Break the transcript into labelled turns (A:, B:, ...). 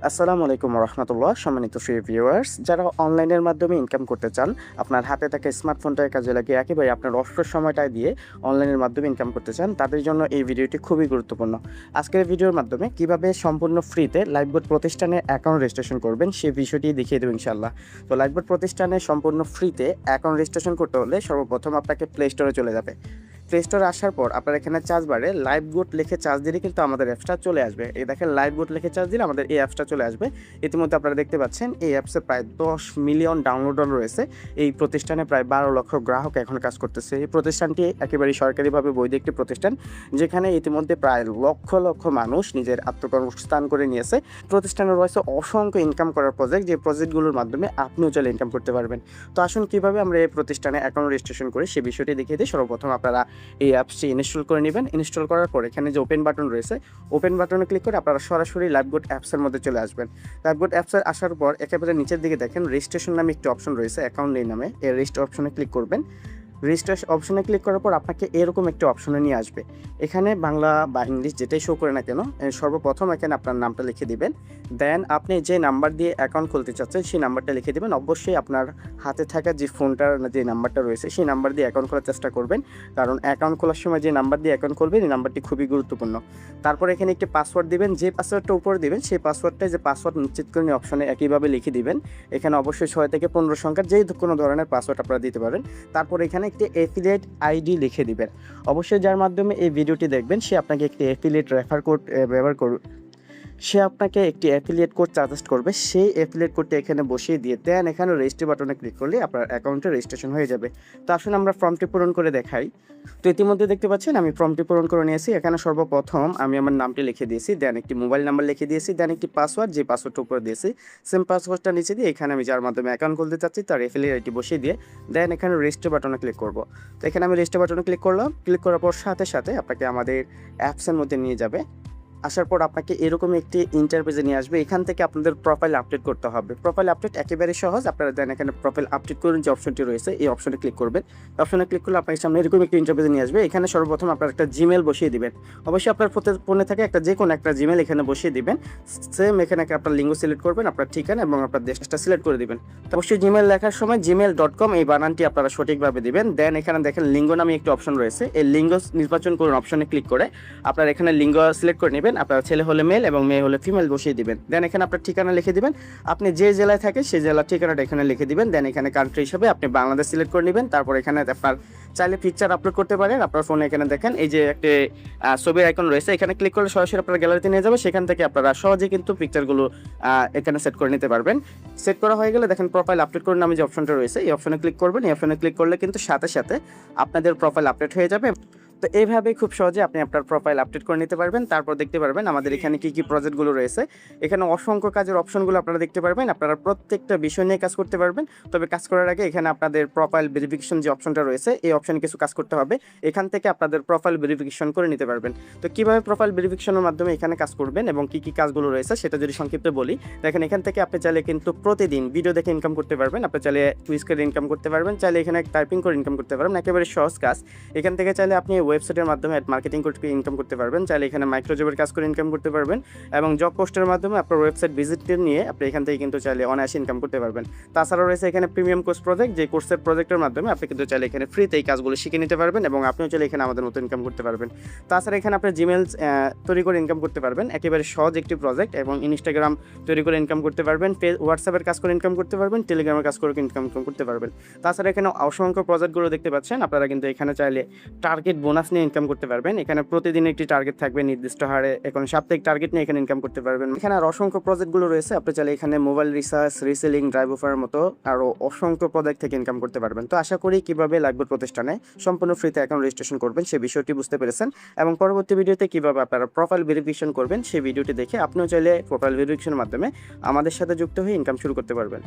A: আসসালামু আলাইকুম রহমতুল্লাহ। সম্মানিত ভিউয়ার্স, যারা অনলাইনের মাধ্যমে ইনকাম করতে চান, আপনার হাতে থাকা স্মার্টফোনটাকে কাজে লাগিয়ে একেবারে আপনার অবসর সময়টা দিয়ে অনলাইনের মাধ্যমে ইনকাম করতে চান, তাদের জন্য এই ভিডিওটি খুবই গুরুত্বপূর্ণ। আজকের ভিডিওর মাধ্যমে কিভাবে সম্পূর্ণ ফ্রিতে লাইফবোট প্রতিষ্ঠানে অ্যাকাউন্ট রেজিস্ট্রেশন করবেন সেই বিষয়টি দেখিয়ে দেবো ইনশাআল্লাহ। তো লাইফবোট প্রতিষ্ঠানে সম্পূর্ণ ফ্রিতে অ্যাকাউন্ট রেজিস্ট্রেশন করতে হলে সর্বপ্রথম আপনাকে প্লে স্টোরে চলে যাবে। প্লে স্টোরে আসার পর আপনার এখানে চার্জ বারে লাইফবোট লিখে চার্জ দিলে কিন্তু আমাদের অ্যাপসটা চলে আসবে। এই দেখেন, লাইফবোট লিখে চার্জ দিলে আমাদের এই অ্যাপসটা চলে আসবে। ইতিমধ্যে আপনারা দেখতে পাচ্ছেন এই অ্যাপসে প্রায় 10 মিলিয়ন ডাউনলোড রয়েছে। এই প্রতিষ্ঠানে প্রায় 12 লক্ষ গ্রাহক এখন কাজ করতেছে। এই প্রতিষ্ঠানটি একেবারেই সরকারিভাবে বৈধ একটি প্রতিষ্ঠান, যেখানে ইতিমধ্যে প্রায় লক্ষ লক্ষ মানুষ নিজের আত্মকর্মস্থান করে নিয়েছে। প্রতিষ্ঠানে রয়েছে অসংখ্য ইনকাম করার প্রজেক্ট, যে প্রজেক্টগুলোর মাধ্যমে আপনিও চলে ইনকাম করতে পারবেন। তো আসুন কীভাবে আমরা এই প্রতিষ্ঠানে অ্যাকাউন্ট রেজিস্ট্রেশন করি সে বিষয়টি দেখিয়ে দিই। সর্বপ্রথম আপনারা এই অ্যাপসটি ইনস্টল করে নেবেন। ইনস্টল করার পর এখানে যে ওপেন বাটন রয়েছে, ওপেন বাটনে ক্লিক করে আপনারা সরাসরি লাইফবোট অ্যাপসের মধ্যে চলে আসবেন। লাইফবোট অ্যাপসে আসার পর একেবারে নিচের দিকে দেখেন রেজিস্ট্রেশন নামে একটি অপশন রয়েছে, অ্যাকাউন্ট নেই নামে। এই রেজিস্টার অপশনে ক্লিক করবেন। রেজিস্ট্রেশন অপশনে ক্লিক করার পর আপনাকে এরকম একটি অপশনে নিয়ে আসবে। এখানে বাংলা বা ইংলিশ যেটাই শো করে না কেন, সর্বপ্রথম এখানে আপনার নামটা লিখে দিবেন। দেন আপনি যে নাম্বার দিয়ে অ্যাকাউন্ট খুলতে চাচ্ছেন সেই নাম্বারটা লিখে দিবেন। অবশ্যই আপনার হাতে থাকা যে ফোনটার যে নাম্বারটা রয়েছে সেই নাম্বার দিয়ে অ্যাকাউন্ট খোলার চেষ্টা করবেন, কারণ অ্যাকাউন্ট খোলার সময় যে নাম্বার দিয়ে অ্যাকাউন্ট খুলবেন এই নাম্বারটি খুবই গুরুত্বপূর্ণ। তারপর এখানে একটি পাসওয়ার্ড দিবেন। যে পাসওয়ার্ডটা উপরে দিবেন সেই পাসওয়ার্ডটাই যে পাসওয়ার্ড নিশ্চিতকরণী অপশনে একইভাবে লিখে দিবেন। এখানে অবশ্যই 6 থেকে 15 সংখ্যার যে কোনো ধরনের পাসওয়ার্ড আপনারা দিতে পারেন। তারপর এখানে একটি এফিলিয়েট আইডি লিখে দিবেন। অবশ্যই যার মাধ্যমে এই ভিডিওটি দেখবেন সে আপনাকে একটি এফিলিয়েট রেফার কোড ব্যবহার করবে, সে আপনাকে একটি অ্যাফিলিয়েট কোড সাজেস্ট করবে। সেই অ্যাফিলিয়েট কোডটা এখানে বসিয়ে দিয়ে দেন এখানে রেজিস্ট্রি বাটনে ক্লিক করলে আপনার অ্যাকাউন্টে রেজিস্ট্রেশন হয়ে যাবে। তো আসুন আমরা ফর্মটি পূরণ করে দেখাই। তো ইতিমধ্যে দেখতে পাচ্ছেন আমি ফর্মটি পূরণ করে নিয়েছি। এখানে সর্বপ্রথম আমি আমার নামটি লিখে দিয়েছি, দেন একটি মোবাইল নাম্বার লিখে দিয়েছি, দেন একটি পাসওয়ার্ড, যে পাসওয়ার্ডটা উপরে দিয়েছি সেম পাসওয়ার্ডটা নিচে দিয়ে এখানে আমি যার মাধ্যমে অ্যাকাউন্ট খুলতে চাচ্ছি তার অ্যাফিলিয়েট আইডি বসিয়ে দিয়ে দেন এখানে রেজিস্ট্রি বাটনে ক্লিক করব। তো এখানে আমি রেজিস্ট্রি বাটনে ক্লিক করলাম। ক্লিক করার পর সাথে সাথে আপনাকে আমাদের অ্যাপসের মধ্যে নিয়ে যাবে। আসার পর আপনাকে এরকম একটি ইন্টারফেসে নিয়ে আসবে। এখান থেকে আপনাদের প্রোফাইল আপডেট করতে হবে। প্রোফাইল আপডেট একেবারে সহজ। আপনারা দেন এখানে প্রোফাইল আপডেট করুন যে অপশনটি রয়েছে এই অপশনে ক্লিক করবেন। অপশনে ক্লিক করলে আপনার সামনে এরকম একটি ইন্টারফেসে নিয়ে আসবে। এখানে সর্বপ্রথম আপনার একটা জিমেল বসিয়ে দিবেন। অবশ্যই আপনার ফোনে থাকে একটা যে কোনো একটা জিমেল এখানে বসিয়ে দিবেন। সেম এখানে আপনার লিঙ্গ সিলেক্ট করবেন, আপনার ঠিকানা এবং আপনার দেশটা সিলেক্ট করে দিবেন। অবশ্যই জিমেল লেখার সময় gmail.com এই বানানটি আপনারা সঠিকভাবে দিবেন। দেন এখানে দেখেন লিঙ্গ নামে একটি অপশন রয়েছে, এই লিঙ্গ নির্বাচন করুন অপশনে ক্লিক করে আপনার এখানে লিঙ্গ সিলেক্ট করে নেবেন। আপনার ছেলে হলে মেল এবং মেয়ে হলে ফিমেল বসিয়ে দিবেন। দেন এখানে আপনার ঠিকানা লিখে দিবেন। আপনি যে জেলায় থাকেন সেই জেলার ঠিকানাটা এখানে লিখে দিবেন। দেন এখানে কান্ট্রি হিসেবে আপনি বাংলাদেশ সিলেক্ট করে নেবেন। তারপর এখানে আপনার চাইলে পিকচার আপলোড করতে পারেন। আপনার ফোনে এখানে দেখেন এই যে একটি ছবির আইকন রয়েছে, এখানে ক্লিক করলে সরাসরি আপনার গ্যালারিতে নিয়ে যাবে। সেখান থেকে আপনারা সহজে কিন্তু পিকচারগুলো এখানে সেট করে নিতে পারবেন। সেট করা হয়ে গেলে দেখেন প্রোফাইল আপডেট করে নামে যে অপশনটা রয়েছে এই অপশনে ক্লিক করবেন। এই অপশনে ক্লিক করলে কিন্তু সাথে সাথে আপনাদের প্রোফাইল আপডেট হয়ে যাবে। তো এইভাবে খুব সহজে আপনি আপনার প্রোফাইল আপডেট করে নিতে পারবেন। তারপর দেখতে পারবেন আমাদের এখানে কী কী প্রজেক্টগুলো রয়েছে। এখানে অসংখ্য কাজের অপশনগুলো আপনারা দেখতে পারবেন। আপনারা প্রত্যেকটা বিষয় নিয়ে কাজ করতে পারবেন। তবে কাজ করার আগে এখানে আপনাদের প্রোফাইল ভেরিফিকেশন যে অপশনটা রয়েছে এই অপশনে কিছু কাজ করতে হবে। এখান থেকে আপনাদের প্রোফাইল ভেরিফিকেশন করে নিতে পারবেন। তো কীভাবে প্রোফাইল ভেরিফিকেশনের মাধ্যমে এখানে কাজ করবেন এবং কী কী কাজগুলো রয়েছে সেটা যদি সংক্ষিপ্ত বলি, দেখেন এখান থেকে আপনি চাইলে কিন্তু প্রতিদিন ভিডিও দেখে ইনকাম করতে পারবেন। আপনি চাইলে টুইস করে ইনকাম করতে পারবেন, চাইলে এখানে টাইপিং করে ইনকাম করতে পারবেন। একেবারে সহজ কাজ। এখান থেকে চাইলে আপনি ওয়েবসাইটের মাধ্যমে মার্কেটিং করে ইনকাম করতে পারবেন, চাইলে এখানে মাইক্রোজবের কাজ করে ইনকাম করতে পারবেন এবং জব পোস্টের মাধ্যমে আপনার ওয়েবসাইট ভিজিট নিয়ে আপনি এখান থেকে কিন্তু চাইলে অনায়াসে ইনকাম করতে পারবেন। তাছাড়াও রয়েছে এখানে প্রিমিয়াম কোর্স প্রজেক্ট, যে কোর্সের প্রজেক্টের মাধ্যমে আপনি কিন্তু চাইলে এখানে ফ্রিতে এই কাজগুলো শিখে নিতে পারবেন এবং আপনিও চাইলে এখানে আমাদের মতো ইনকাম করতে পারবেন। তাছাড়া এখানে আপনি জিমেল তৈরি করে ইনকাম করতে পারবেন, একেবারে সহজ একটি প্রজেক্ট, এবং ইনস্টাগ্রাম তৈরি করে ইনকাম করতে পারবেন, হোয়াটসঅ্যাপের কাজ করে ইনকাম করতে পারবেন, টেলিগ্রামের কাজ করে ইনকাম করতে পারবেন। তাছাড়া এখানে অসংখ্য প্রজেক্টগুলো দেখতে পাচ্ছেন। আপনারা কিন্তু এখানে চাইলে টার্গেট বোনাস নিয়ে ইনকাম করতে পারবেন। এখানে প্রতিদিন একটি টার্গেট থাকবে নির্দিষ্ট হারে, এখন সাপ্তাহিক টার্গেট নিয়ে এখানে ইনকাম করতে পারবেন। এখানে আর অসংখ্য প্রজেক্টগুলো রয়েছে। আপনি চাইলে এখানে মোবাইল রিসার্চ, রিসেলিং, ড্রাইভ অফারের মতো আরও অসংখ্য প্রজেক্ট থেকে ইনকাম করতে পারবেন। তো আশা করি কীভাবে লাইফবোট প্রতিষ্ঠানে সম্পূর্ণ ফ্রিতে অ্যাকাউন্ট রেজিস্ট্রেশন করবেন সেই বিষয়টি বুঝতে পেরেছেন, এবং পরবর্তী ভিডিওতে কীভাবে আপনারা প্রোফাইল ভেরিফিকেশন করবেন সেই ভিডিওটি দেখে আপনিও চাইলে প্রোফাইল ভেরিফিকেশনের মাধ্যমে আমাদের সাথে যুক্ত হয়ে ইনকাম শুরু করতে পারবেন।